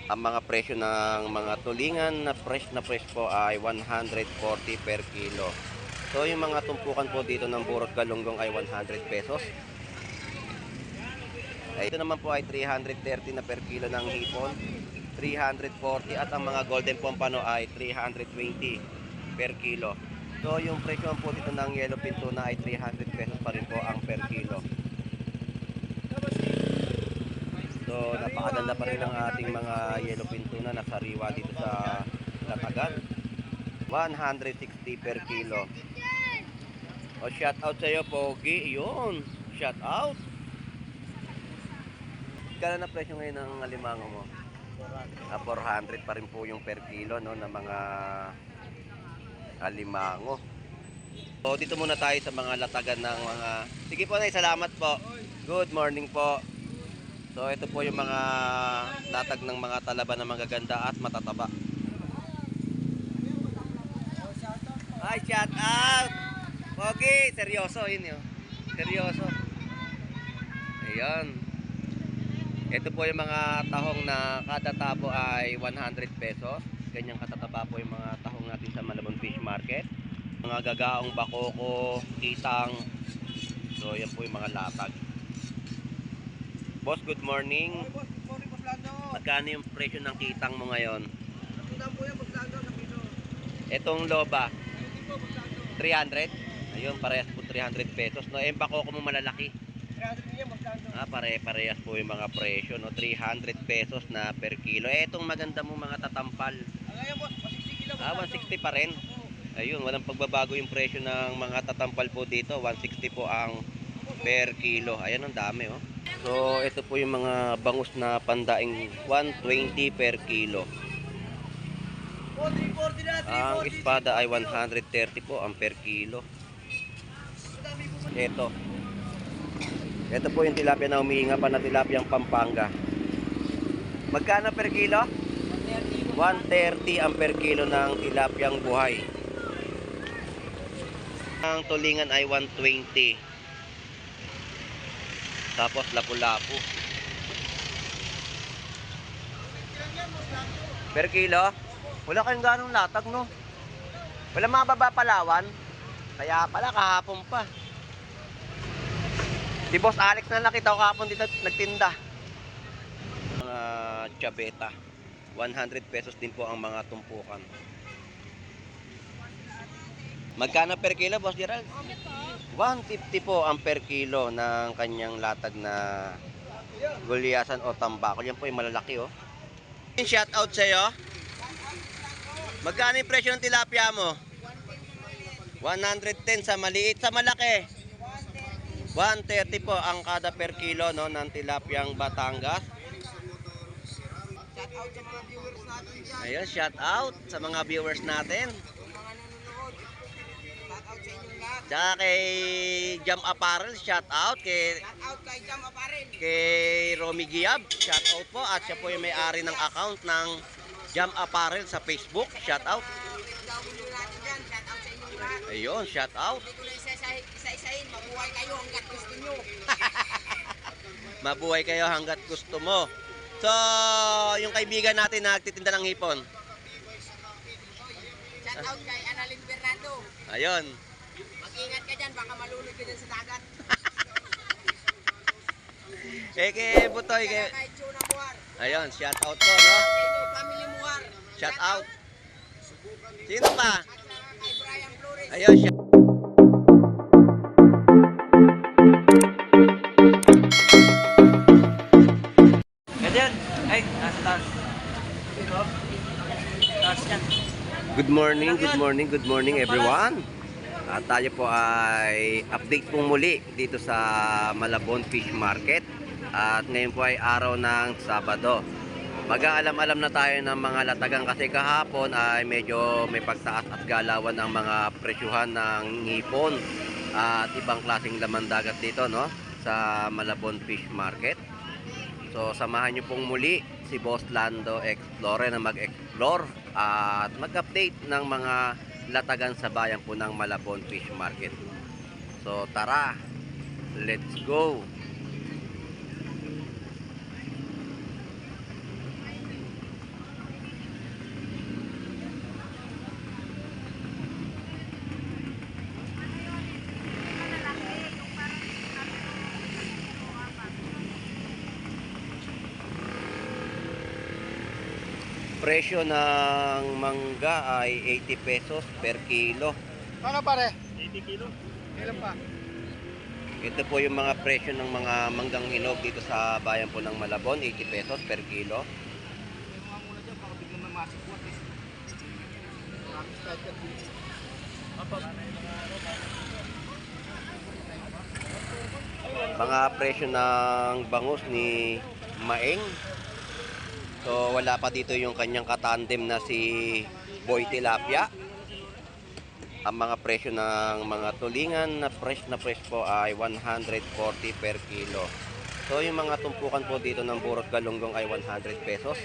Ang mga presyo ng mga tulingan na fresh po ay 140 per kilo. So yung mga tumpukan po dito ng burot galunggong ay 100 pesos. Ito naman po ay 330 na per kilo ng hipon, 340, at ang mga golden pompano ay 320 per kilo. So yung presyo po dito ng yellowfin tuna ay 300 pesos pa rin po ang per kilo. So napakaganda pa rin ng ating mga yellowfin tuna na sariwa dito sa Latagan. 160 per kilo. O shout out sa iyo, Pogi. Yun, shout out. Kala na presyo ngayon ng alimango mo? 400 pa rin po yung per kilo, no, ng mga alimango. So dito muna tayo sa mga latagan ng mga... Sige po, Nay, salamat po. Good morning po. So ito po yung mga latag ng mga talaba na magaganda at matataba. Ay, shout out! Pogi, seryoso yun yun. Seryoso. Ayan. Ito po yung mga tahong na kada tabo ay 100 pesos. Ganyang katataba po yung mga tahong natin sa Malabon Fish Market. Mga gagaong bakoko, kitang. So yan po yung mga latag. Boss, good morning. Boss, good morning, Boss Lando. Magkano yung presyo ng kitang mo ngayon? Natundang po yan, Boss Lando, sa piso. Etong loba, Hindi po, Boss Lando. 300. Ayun, parehas po 300 pesos. No, yung bakoko mo malalaki. 300 din yan, Boss Lando. Pare-parehas po yung mga presyo, no? 300 pesos na per kilo. Etong maganda mong mga tatampal. Ngayon, Boss, 160 kilo, Boss Lando. 160 pa rin. Ayun, walang pagbabago yung presyo ng mga tatampal po dito. 160 po ang per kilo. Ayan, ang dami, oh. So, ito po yung mga bangus na pandaing 120 per kilo. Oh, 340 na, 340. Ang espada ay 130 po ang per kilo. Ito. Ito po yung tilapia na humihinga pa na tilapia ang Pampanga. Magkano per kilo? 130 ang per kilo ng tilapiyang buhay. Ang tulingan ay 120. Tapos lapu-lapu. Per kilo? Wala kayong ganong latag, no? Wala mababa Palawan. Kaya pala kahapon pa. Si Boss Alex na nakita ko kahapon dito nagtinda. Mga chabeta. 100 pesos din po ang mga tumpukan. Magkano per kilo, Boss Gerald? 150 po ang per kilo ng kanyang latag na gulyasan o tambako. Yan po yung malalaki, oh. Shout out sa iyo. Magkano yung presyo ng tilapia mo? 110 sa maliit, sa malaki. 130 po ang kada per kilo, no, ng tilapiyang Batangas. Shout out sa mga viewers natin dyan. Ayun, shout out sa mga viewers natin. Yung mga nanonood. Shout out sa inyong lahat. Tsaka kay Jam Apparel, shout out. Shout out kay Jam Aparel. Kay Romy Giab, shout out po. At siya po yung may-ari ng account ng Jam Apparel sa Facebook, shout out. PW natin dyan. Shout out sa inyong lahat. Ayun, shout out. Hindi ko na isa-isahin. Mabuhay kayo hanggat gusto nyo. Mabuhay kayo hanggat gusto mo. So, yung kaibigan natin na nagtitinda ng hipon. Shout out kay Annalyn Fernando. Ayun. Mag-ingat ka dyan, baka malulog ka dyan sa dagat. Kay Butoy. Kay Chuna Muar. Ayun, shout out po, no? Sa inyong family Muar. Shout out. Sino pa? At saka kay Brian Flores. Ayun, shout Ganyan. Ay, nasa taas. Taas yan. Good morning everyone. At tayo po ay update pong muli dito sa Malabon Fish Market. At ngayon po ay araw ng Sabado. Mag-aalam-alam na tayo ng mga latagang kasi kahapon ay medyo may pagtaas at galawan ng mga presyuhan ng ngipon at ibang klaseng laman dagat dito, no, sa Malabon Fish Market. So samahan nyo pong muli si Boss Lando Explorer na mag-explore at mag-update ng mga latagan sa bayan po ng Malabon Fish Market. So tara, let's go! Presyo ng mangga ay 80 pesos per kilo. Ano pare? 80 kilo. Kailan pa? Ito po yung mga presyo ng mga manggang hinog dito sa bayan po ng Malabon, 80 pesos per kilo. Yung mga muna dyan, baka biglang mamasik po at least. Maraming style ka dito. Mga presyo ng bangus ni Maeng. So wala pa dito yung kanyang katandem na si Boy Tilapia. Ang mga presyo ng mga tulingan na fresh po ay 140 per kilo. So yung mga tumpukan po dito ng burot galunggong ay 100 pesos.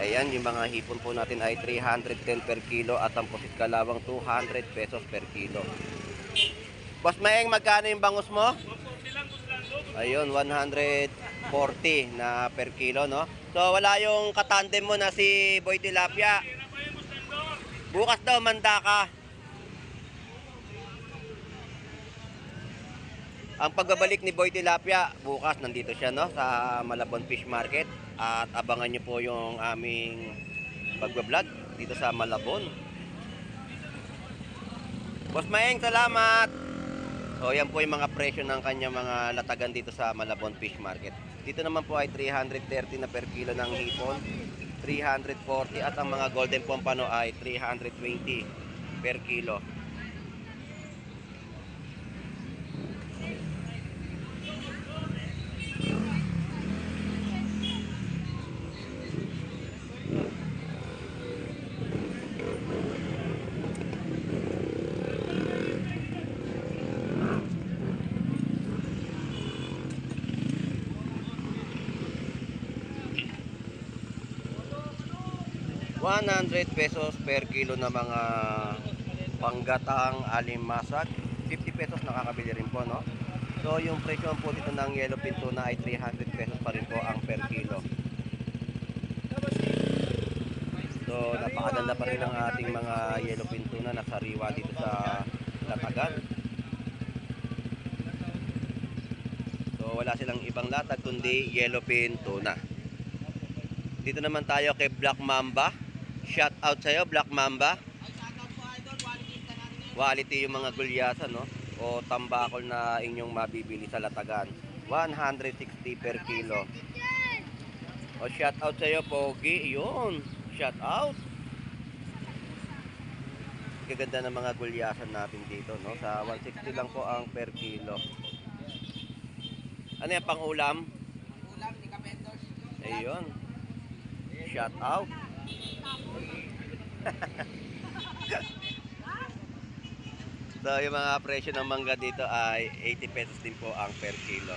Ayan, yung mga hipon po natin ay 310 per kilo at ang pusit kalawang 200 pesos per kilo. Boss Maeng, magkano yung bangus mo? Ayun, 140 na per kilo, no? So wala yung katandem mo na si Boy Tilapia. Bukas daw manda ka. Ang pagbabalik ni Boy Tilapia, bukas nandito siya, no, sa Malabon Fish Market. At abangan nyo po yung aming pagbablog dito sa Malabon. Boss Maeng, salamat! So yan po yung mga presyo ng kanya mga latagan dito sa Malabon Fish Market. Dito naman po ay 330 na per kilo ng hipon, 340 at ang mga golden pompano ay 320 per kilo. ₱100 per kilo na mga panggatang alimasag. 50 pesos nakakabili rin po, no? So yung presyo po dito ng yellowfin tuna ay 300 pesos pa rin po ang per kilo. So napakaganda pa rin ang ating mga yellowfin tuna na sariwa dito sa latagan. So wala silang ibang latag kundi yellowfin tuna. Dito naman tayo kay Black Mamba. Shout out sa'yo, Black Mamba. Ay, shoutout po idol. Quality ka natin ngayon. Quality yung mga gulyasan, no? O tambakol na inyong mabibili sa latagan. 160 per kilo. O shout out sa'yo, Pogi. Yun. Shout out. Gaganda ng mga gulyasan natin dito, no? Sa 160 lang po ang per kilo. Ano yan, pang ulam? Ulam, ni Kapendors. Ayun. Shout out. So yung mga presyo ng mangga dito ay 80 pesos din po ang per kilo.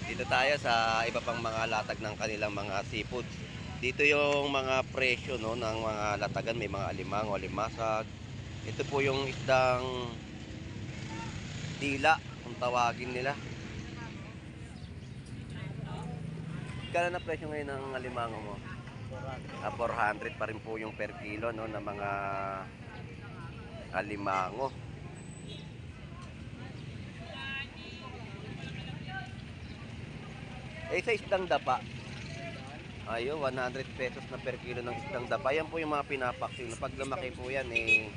Dito tayo sa iba pang mga latag ng kanilang mga seafoods. Dito yung mga presyo, no, ng mga latagan. May mga alimango, alimasag. Ito po yung isdang dila kung tawagin nila. Kala na presyo ngayon ng alimango mo? 400 pa rin po yung per kilo, no, ng mga alimango. Eh sa isdang dapa, ayun, 100 pesos na per kilo ng isdang dapa. Yan po yung mga pinapaksin. Pag lumaki po yan, eh,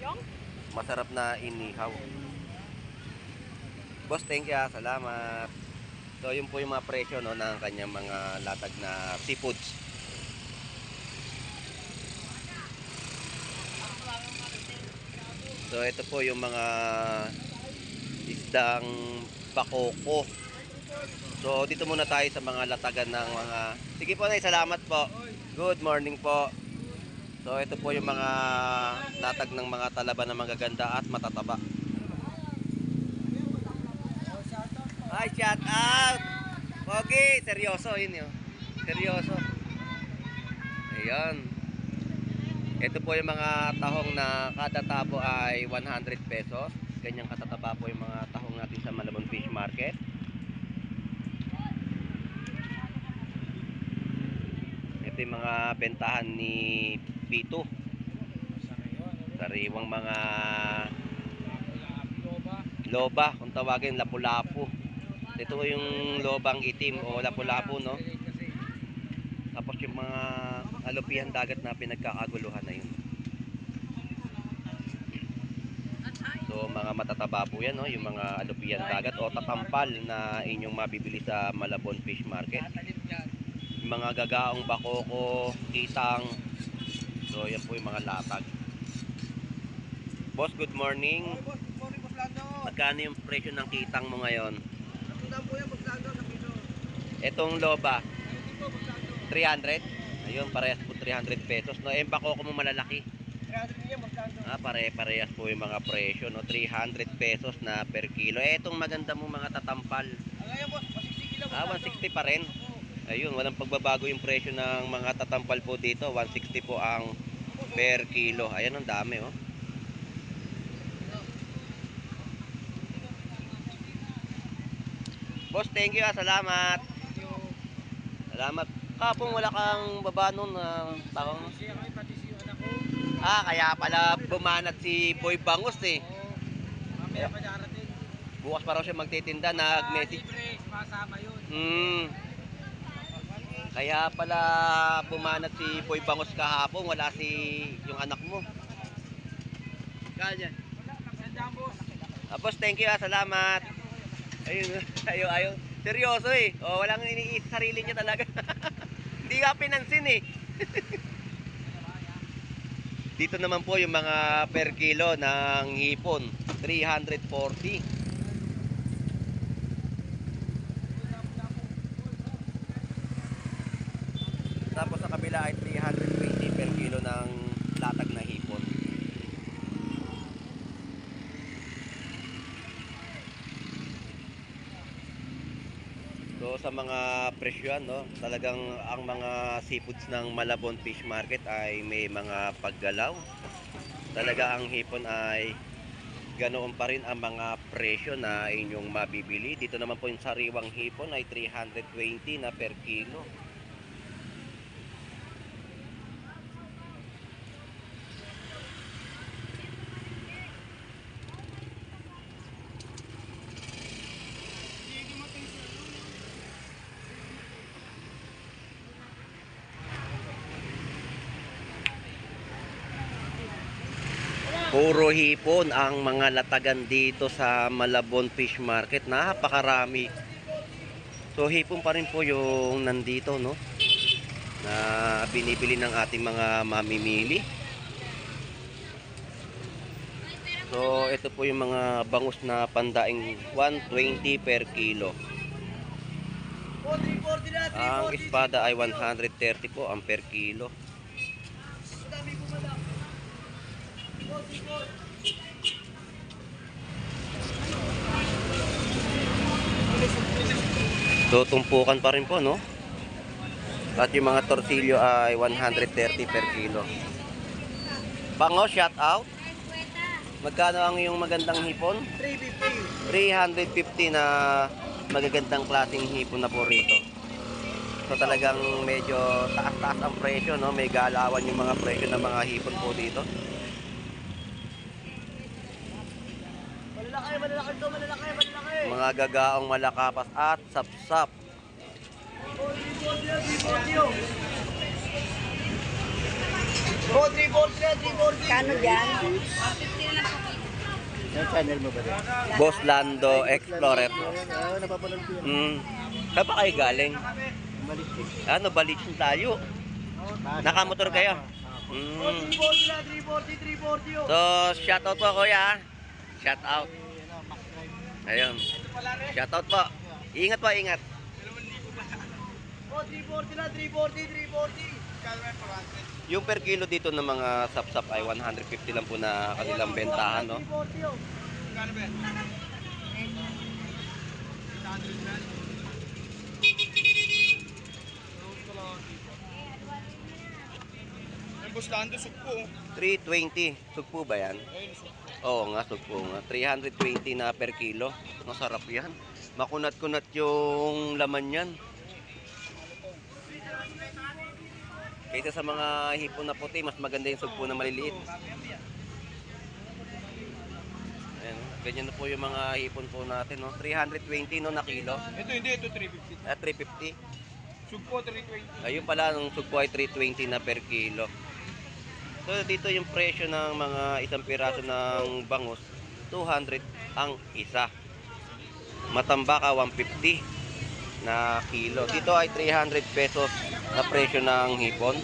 masarap na inihaw. Boss, thank you, salamat. So yun po yung mga presyo, no, ng kanyang mga latag na seafoods. So ito po yung mga isdang bakoko. So dito muna tayo sa mga latagan ng mga... Sige po, Nay, salamat po. Good morning po. So ito po yung mga latag ng mga talaba na magaganda at matataba. Ay, shout out! Pogi, seryoso yun yun. Seryoso. Ayan. Ito po yung mga tahong na kada tabo ay 100 pesos. Ganyang katataba po yung mga tahong natin sa Malabon Fish Market. Ito yung mga bentahan ni Pito. Sariwang mga loba, kung tawagin, lapu-lapu. ito yung lobang itim o lapu-lapu, no? Tapos yung mga alupihan dagat na pinagkakaguluhan na yun. So mga matataba po yan, no? Yung mga alupihan dagat o tatampal na inyong mabibili sa Malabon Fish Market. Yung mga gagaong bakoko, kitang. So yan po yung mga latag. Boss, good morning. Boss, good morning, Boss Lando. Magkano yung presyo ng kitang mo ngayon? Nakita po yan, Boss Lando, sa kilo. Etong loba, Ayun po, Boss Lando. 300. Ayun, parehas po 300 pesos. No, yung bakoko mo malalaki. 300 yan, Boss Lando. Pare-parehas po yung mga presyo, no? 300 pesos na per kilo. Etong maganda mong mga tatampal. Ngayon, Boss, 160 lang, Boss Lando. 160 pa rin. Ayun, walang pagbabago yung presyo ng mga tatampal po dito. 160 po ang per kilo. Ayan, ang dami, oh. Boss, thank you, salamat. Salamat. Kapong wala kang baba nun na tawang. Siya kami, pati si anak ko. Kaya pala bumanat si Boy Bangus eh. Mamaya pa darating. Bukas pa raw siya magtitinda, nag-message. Libre, masama yun. Kaya pala bumanat si Boy Bangus kahapon, wala si yung anak mo. Kanya. Wala, nakasandaan, Boss. Boss, thank you, salamat. Ayun, ayaw. Seryoso eh. Walang iniisip sarili niya talaga. Hindi ka pinansin eh. Dito naman po yung mga per kilo ng hipon, 340. Tapos sa kabila ay 320 per kilo ng latag na hipon. So sa mga presyon, no, talagang ang mga seafoods ng Malabon Fish Market ay may mga paggalaw. Talaga ang hipon ay ganoon pa rin ang mga presyo na inyong mabibili. Dito naman po yung sariwang hipon ay 320 na per kilo. Puro hipon ang mga latagan dito sa Malabon Fish Market. Napakarami. So hipon pa rin po yung nandito, no, na binibili ng ating mga mamimili. So ito po yung mga bangus na pandaing 120 per kilo. Ang espada ay 130 po ang per kilo. So tumpukan pa rin po, no? At yung mga torsilyo ay 130 per kilo. Bango, shout out. Magkano ang yung magandang hipon? 350. 350 na magagandang klaseng hipon na po rito. So talagang medyo taas-taas ang presyo, no? May galawan yung mga presyo ng mga hipon po dito. Malalaki to, malalaki. Mga gagaong malakapas at sapsap. 340. Kano dyan? Yung channel mo ba rin? Boss Lando Explorer. Napapanood ko yan. Saan pa kayo galing? Malistik. Balik tayo. Nakamotor kayo? 340. So, shout out po kuya. Shout out. Ayun. Shout out po. Ingat po, ingat. 340. Yung per kilo dito ng mga sapsap ay 150 lang po na kanilang bentahan, no? 340 yun. Kano ba? Ang Boss Lando, sugpo. 320. Sugpo ba yan? Ayun, sugpo. Oo nga, sugpo nga. 320 na per kilo. Masarap yan. Makunat-kunat yung laman yan. Kaysa sa mga hipon na puti, mas maganda yung sugpo na maliliit. Ayan. Ganyan na po yung mga hipon po natin, no? 320 no na kilo. Ito hindi, ito 350. At 350. Sugpo 320. Ayun pala, nung sugpo ay 320 na per kilo. So dito yung presyo ng mga isang piraso ng bangus, 200 ang isa. Matambaka 150 na kilo. Dito ay 300 pesos na presyo ng hipon.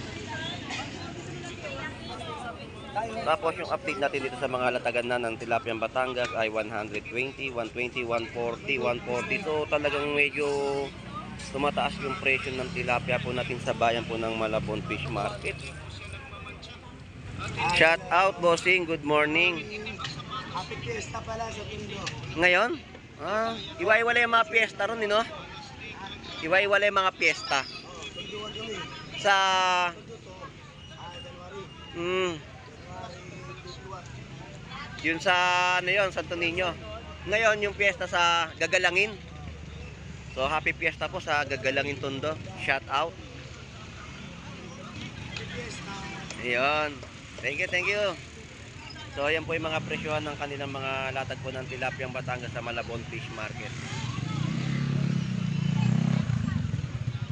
Tapos yung update natin dito sa mga latagan na ng Tilapiang Batangas ay 120, 120, 140, 140. So talagang medyo tumataas yung presyo ng tilapia po natin sa bayan po ng Malabon Fish Market. Shout out, bossing. Good morning. Happy Fiesta pala sa Tondo. Ngayon? Iwa-iwala yung mga piyesta ron, no? Iwa-iwala yung mga piyesta. Tunduan kami. Sa... Tundo to, January. Mm, yun sa, ano yun, Santo Niño. Ngayon, yung piyesta sa Gagalangin. So, happy piyesta po sa Gagalangin Tondo. Shout out. Ayun. Thank you, thank you. So, ayan po yung mga presyohan ng kanilang mga latag po ng Tilapiang Batangas sa Malabon Fish Market.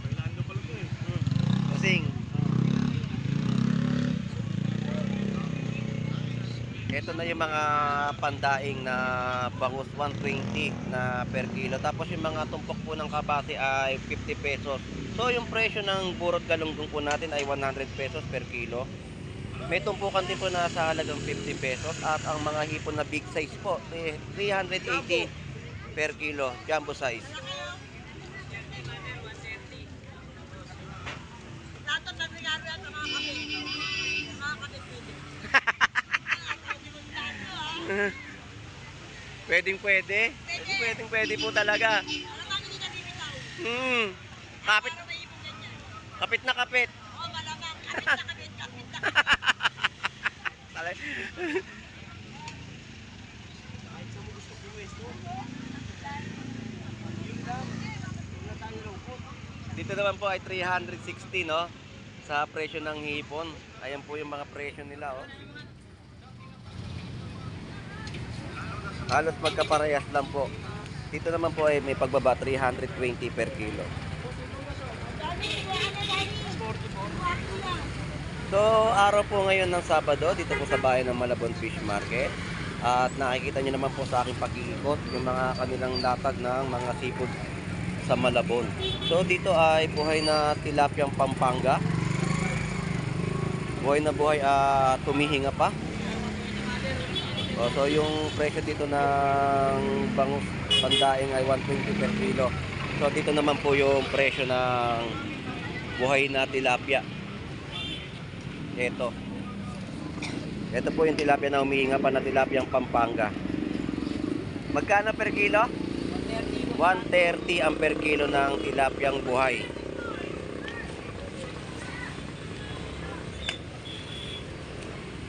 Bailando pala to eh. Bossing. Ito na yung mga pandaing na bangus 120 na per kilo. Tapos yung mga tumpok po ng kabase ay 50 pesos. So yung presyo ng burot galunggong po natin ay 100 pesos per kilo. May tumpukan din po na sa halagang 50 pesos. At ang mga hipon na big size po, 380 per kilo. Jumbo size. Pwedeng pwede po talaga. Kapit. Kapit na kapit. Kahit sa mo gusto ko pwesto. Yun lang. Yun lang tayo lungkot. Dito naman po ay 360, no? Sa presyo ng hipon. Ayan po yung mga presyo nila, oh. Halos magkaparehas lang po. Dito naman po ay may pagbaba 320 per kilo. So, araw po ngayon ng Sabado dito po sa bayan ng Malabon Fish Market. At nakikita nyo naman po sa aking pag-iikot yung mga kanilang latag ng mga seafood sa Malabon. So, dito ay buhay na Tilapiang Pampanga. Buhay na buhay at tumihinga pa. So yung presyo dito ng bangus pandaing ay 120 per kilo. So dito naman po yung presyo ng buhay na tilapia. Ito po yung tilapia na humihinga pa na Tilapiang Pampanga. Magkano per kilo? 130 ang per kilo ng tilapiang buhay.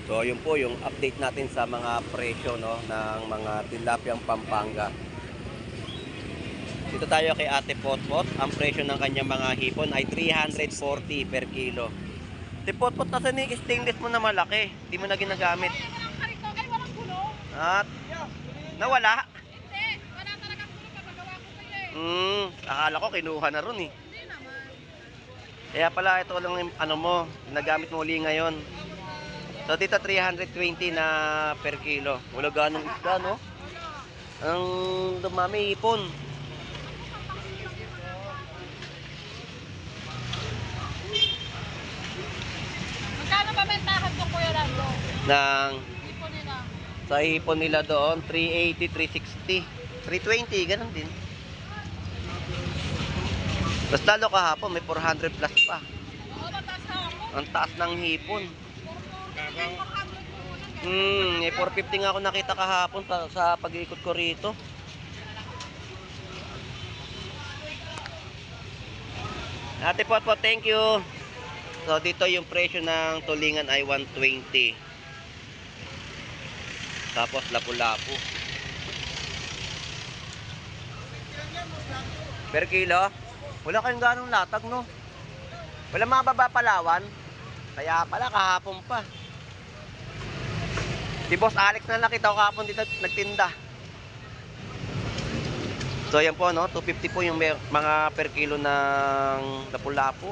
So yun po yung update natin sa mga presyo, no, ng mga Tilapiang Pampanga. Dito tayo kay Ate Potpot. Ang presyo ng kanyang mga hipon ay 340 per kilo. Ate Potpot, nasa ni stainless mo na malaki? Hindi mo na ginagamit. Karito ay walang gulong. At nawala. Hindi, wala talagang gulong pag nagawa ko kayo eh. Akala ko kinuha na ron eh. Hindi naman. Kaya pala ito lang yung ano mo, nagamit mo uli ngayon. So dito 320 na per kilo. Wala ganong isda, no? Ang dumami hipon. Magkano ba bentahan ko Kuya Lando? Ng Tipo nila. sa hipon nila doon, 380, 360, 320, ganun din. Mas lalo kahapon, may 400 plus pa. Oo, mataas na ako. Ang taas ng hipon. 400 May 450 nga ako nakita kahapon sa pag-iikot ko rito. Ate Potpot, thank you. So dito yung presyo ng tulingan ay 120. Tapos lapu-lapu. Per kilo? Wala kayong ganong latag, no? Wala mga baba Palawan. Kaya pala kahapon pa. Si Boss Alex na nakita ko kahapon dito nagtinda. So yan po, no, 250 po yung mga per kilo ng lapu-lapu.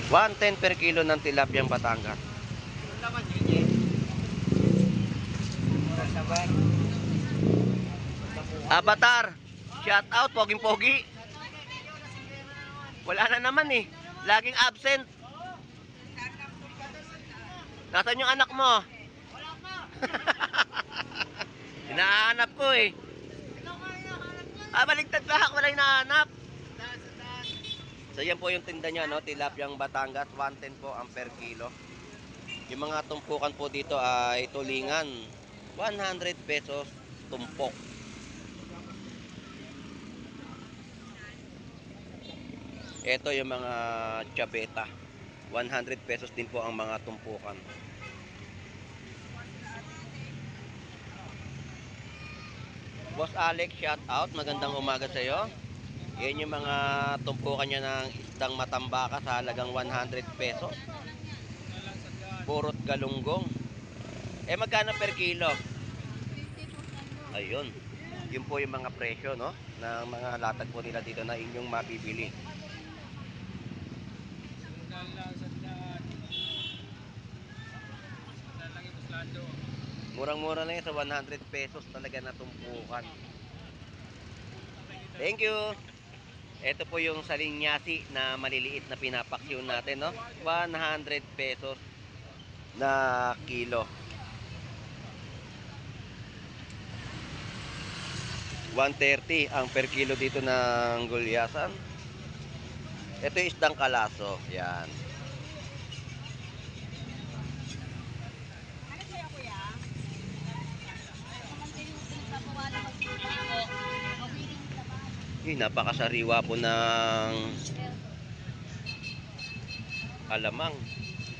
110 per kilo ng tilapiyang Batangas. Yung laman, yun. Sasaban. Avatar, shout out, poging-pogi. Wala na naman eh. Laging absent. Nasaan yung anak mo? Wala pa. Hinahanap ko eh. Ikaw nga hinahanap ko. Baligtad ba? Wala hinahanap. So yan po yung tinda niya, no? Tilapiyang Batangas, 110 po ang per kilo. Yung mga tumpukan po dito ay tulingan, 100 pesos tumpok. Ito yung mga chabeta, 100 pesos din po ang mga tumpukan. Boss Alex, shout out, magandang umaga sa iyo. Yan yung mga tumpukan niya ng isdang matambaka sa halagang 100 pesos. Purot galunggong. Magkano per kilo? Ayun. Yun po yung mga presyo, no? Ng mga latag po nila dito na inyong mabibili. Murang-mura lang yan sa 100 pesos talaga na tumpukan. Thank you. Ito po yung salinyasi na maliliit na pinapaksyon natin, no? 100 pesos na kilo. 130 ang per kilo dito ng gulyasan. Ito yung isdang kalaso. Yan. Ano sa'yo, kuya? Sa pawala magsipago. Mawiling laman. Napakasariwa po ng alamang.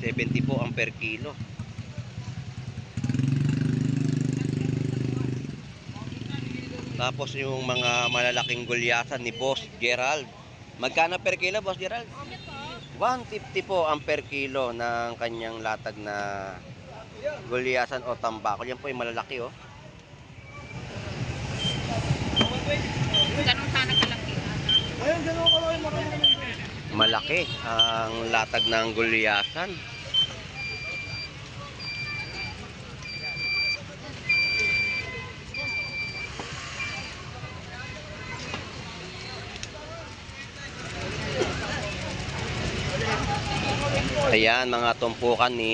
70 po ang per kilo. Tapos yung mga malalaking gulyasan ni Boss Gerald. Magkano per kilo, Boss Gerald? 150 po ang per kilo ng kanyang latag na gulyasan o tambako. Yan po yung malalaki, oh. Ganun sana kalaki. Ayun, gano'n ko lang yung marami. Malaki ang latag ng gulyasan. Ayan, mga tumpukan ni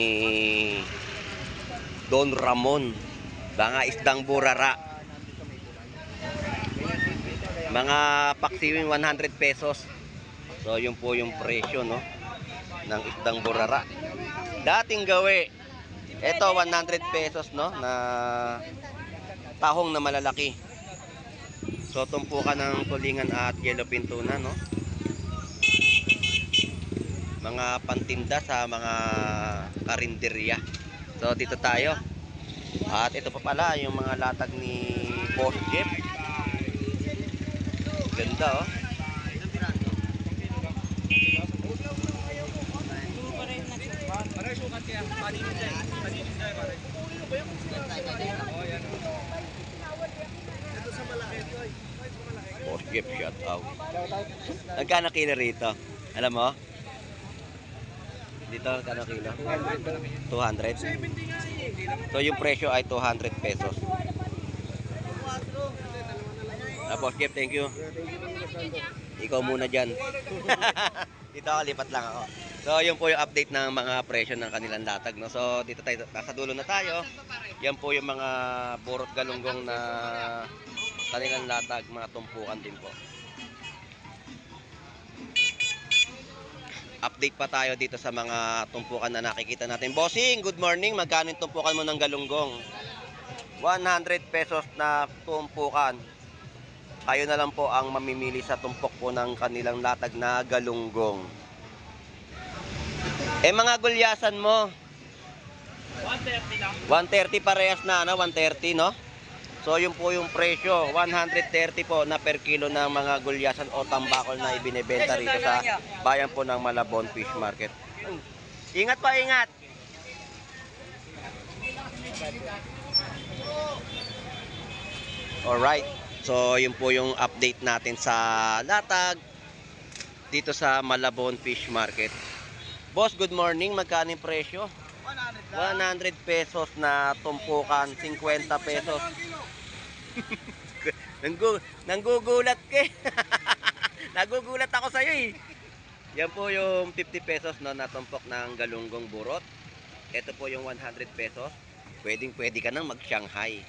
Don Ramon. Mga isdang burara. Mga paksiwing 100 pesos. So, yun po yung presyo, no? Ng isdang burara. Dating gawi. Ito, 100 pesos, no? Na tahong na malalaki. So, tumpukan ng tulingan at yellow pintuna, no? Mga pantinda sa mga karinderya. So dito tayo. At ito pa pala yung mga latag ni Boss Jeff. Ganda, oh. Boss Jeff, shout out. Nagkano kilo rito? Alam mo? Dito, kano kilo? 200. So, yung presyo ay 200 pesos. Boss Jeff, thank you. Ikaw muna dyan. Dito ako, lipat lang ako. So, yun po yung update ng mga presyo ng kanilang latag, no? So, dito tayo, nasa dulo na tayo. Yan po yung mga burot galunggong na kanilang latag, mga tumpukan din po. Update pa tayo dito sa mga tumpukan na nakikita natin. Bossing, good morning. Magkano yung tumpukan mo ng galunggong? 100 pesos na tumpukan. Kayo na lang po ang mamimili sa tumpok po ng kanilang latag na galunggong. Mga gulyasan mo? 130 lang. 130 parehas na, ano? 130, no? So, yun po yung presyo. 130 po na per kilo ng mga gulyasan o tambakol na ibinebenta rito sa bayan po ng Malabon Fish Market. Ingat pa, ingat! Alright. So, yun po yung update natin sa latag dito sa Malabon Fish Market. Boss, good morning. Magkano yung presyo? 100 lang. 100 pesos na tumpukan, 50 pesos. Nanggugulat ka eh. Nagugulat ako sa'yo eh. Yan po yung 50 pesos no, na tumpok ng galunggong burot. Ito po yung 100 pesos. Pwede ka nang mag-Shanghai.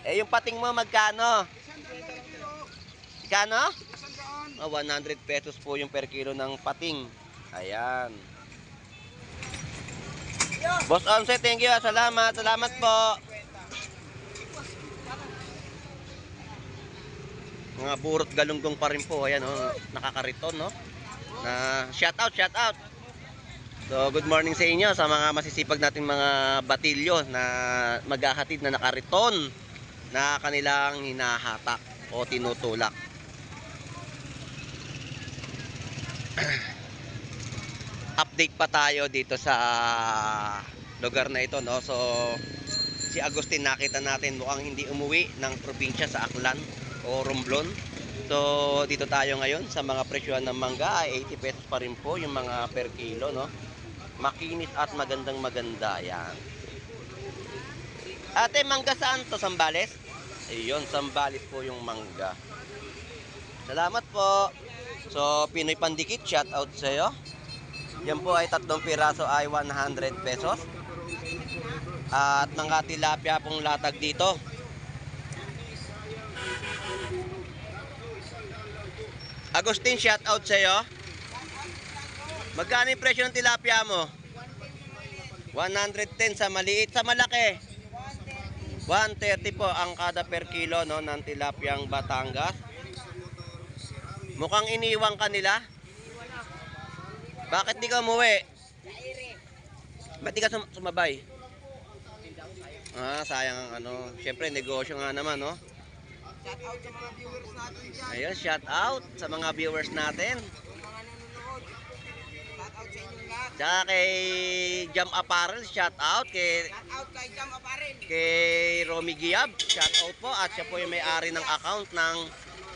Eh, yung pating mo, magkano? Magkano? 100 pesos po yung per kilo ng pating. Ayan. Boss Onse, thank you. Salamat. Salamat po. Mga burot galunggong pa rin po. Ayan, oh, nakakariton, no? Na shout out. So, good morning sa inyo sa mga masisipag nating mga batilyo na maghahatid na nakariton na kanilang hinahatak o tinutulak. Update pa tayo dito sa lugar na ito, no? So, si Agustin nakita natin mukhang hindi umuwi ng probinsya sa Aklan o Romblon. So, dito tayo ngayon sa mga presyohan ng mangga ay 80 pesos pa rin po yung mga per kilo, no? Makinis at magandang maganda yan. Ate, mangga saan to? Sambales? Ayun, Sambales po yung mangga. Salamat po. So, Pinoy Pandikit, shout out sa iyo. Yan po ay 3 piraso ay 100 pesos. At mga tilapia pong latag dito. Agustin, shout out sa iyo. Magkano yung presyo ng tilapia mo? 110 sa maliit, sa malaki. 130 po ang kada per kilo, no, ng tilapiyang Batangas. Mukhang iniwang ka nila. Bakit di ka umuwi? Ba't di ka sumabay? Sayang ang ano. Siyempre, negosyo nga naman, no? Shout out sa mga viewers natin dyan. Ayun, shout out sa mga viewers natin. Yung mga nanonood. Shout out sa inyong lahat. Tsaka kay Jam Apparel, shout out. Shout out kay Jam Apparel. Kay Romy Giab, shout out po. At siya po yung may-ari ng account ng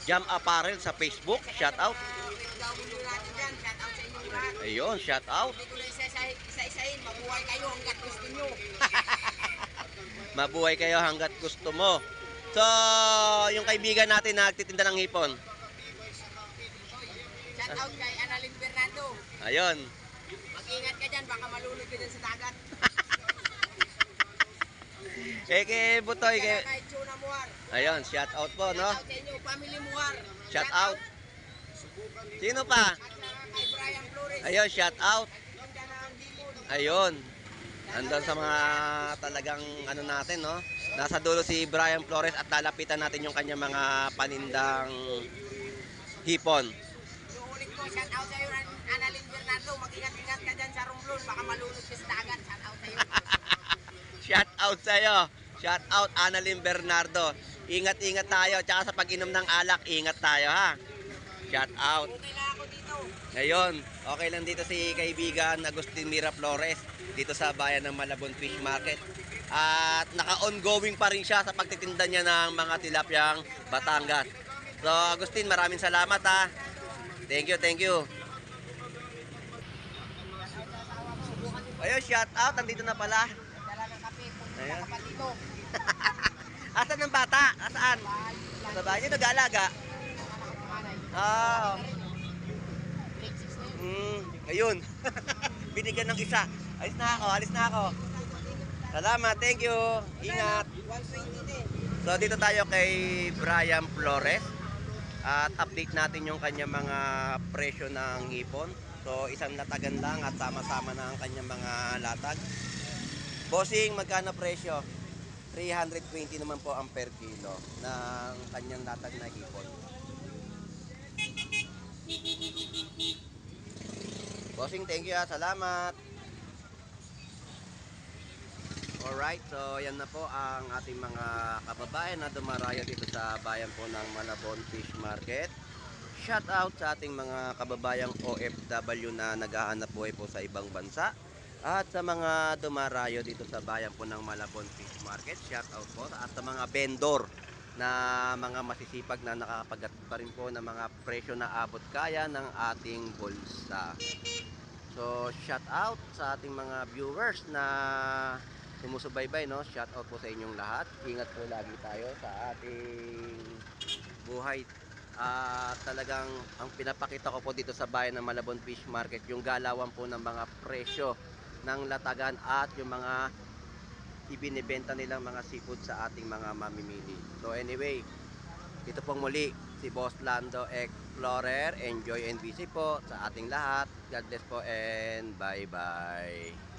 Jam Apparel sa Facebook. Shout out. PW natin dyan. Shout out sa inyong lahat. Ayun, shout out. Hindi ko na isa-isahin. Mabuhay kayo hanggat gusto nyo. Mabuhay kayo hanggat gusto mo. So, yung kaibigan natin na nagtitinda ng hipon. Shout out kay Annalyn Fernando. Ayun. Mag-ingat ka dyan. Baka malunod ka dyan sa dagat. Kay Butoy. Kay Chuna Muar. Ayun, shout out po, no? Shout out sa inyo. Family Muar. Shout out. Sino pa? At saka kay Brian Flores. Ayun, shout out. Yung dyan ang Dimon. Ayun. Andun sa mga talagang ano natin, no? Nasa dulo si Brian Flores at lalapitan natin yung kanya mga panindang hipon. Yung ulit ko, shout out sa iyo, Annalyn Fernando. Mag-ingat-ingat ka dyan sa Romblon. Baka malunod ka sa dagat. Shout out sa iyo. Shout out sa'yo. Shout out Annalyn Bernardo. Ingat-ingat tayo. Tsaka sa pag-inom ng alak, ingat tayo, ha? Shout out. Okay lang ako dito. Ngayon, okay lang dito si kaibigan Agustin Mira Flores dito sa bayan ng Malabon Fish Market. At naka-ongoing pa rin siya sa pagtitinda niya ng mga tilapyang Batangas. So, Agustin, maraming salamat, ha. Thank you, thank you. Ayun, shout out. Nandito na pala. Dala ng kape. Punta Ayan. ka pa dito. Asan ang bata? Asaan? Sa bahay niyo, nag-aalaga? Ah. Grade 6 na yun. Ayun. Binigyan ng isa. Alis na ako. Salamat, thank you. Ingat. 120 din. So dito tayo kay Brian Flores at update natin yung kanyang mga presyo ng hipon. So isang latagan lang at sama-sama na ang kanyang mga latag. Bossing, magkano presyo? 320 naman po ang per kilo ng kanyang latag na hipon. Bossing, thank you, salamat. Alright, so yan na po ang ating mga kababayan na dumarayo dito sa bayan po ng Malabon Fish Market. Shout out sa ating mga kababayang OFW na naghahanap buhay po sa ibang bansa. At sa mga dumarayo dito sa bayan po ng Malabon Fish Market, shout out po. At sa mga vendor na mga masisipag na nakakapagat pa rin po ng mga presyo na abot kaya ng ating bulsa. So, shout out sa ating mga viewers na sumusubaybay, no? Shout out po sa inyong lahat. Ingat po lagi tayo sa ating buhay. Talagang ang pinapakita ko po dito sa bayan ng Malabon Fish Market, yung galawan po ng mga presyo ng latagan at yung mga ibinibenta nilang mga seafood sa ating mga mamimili. So anyway, ito pong muli si Boss Lando Explorer. Enjoy and busy po sa ating lahat. God bless po and bye bye.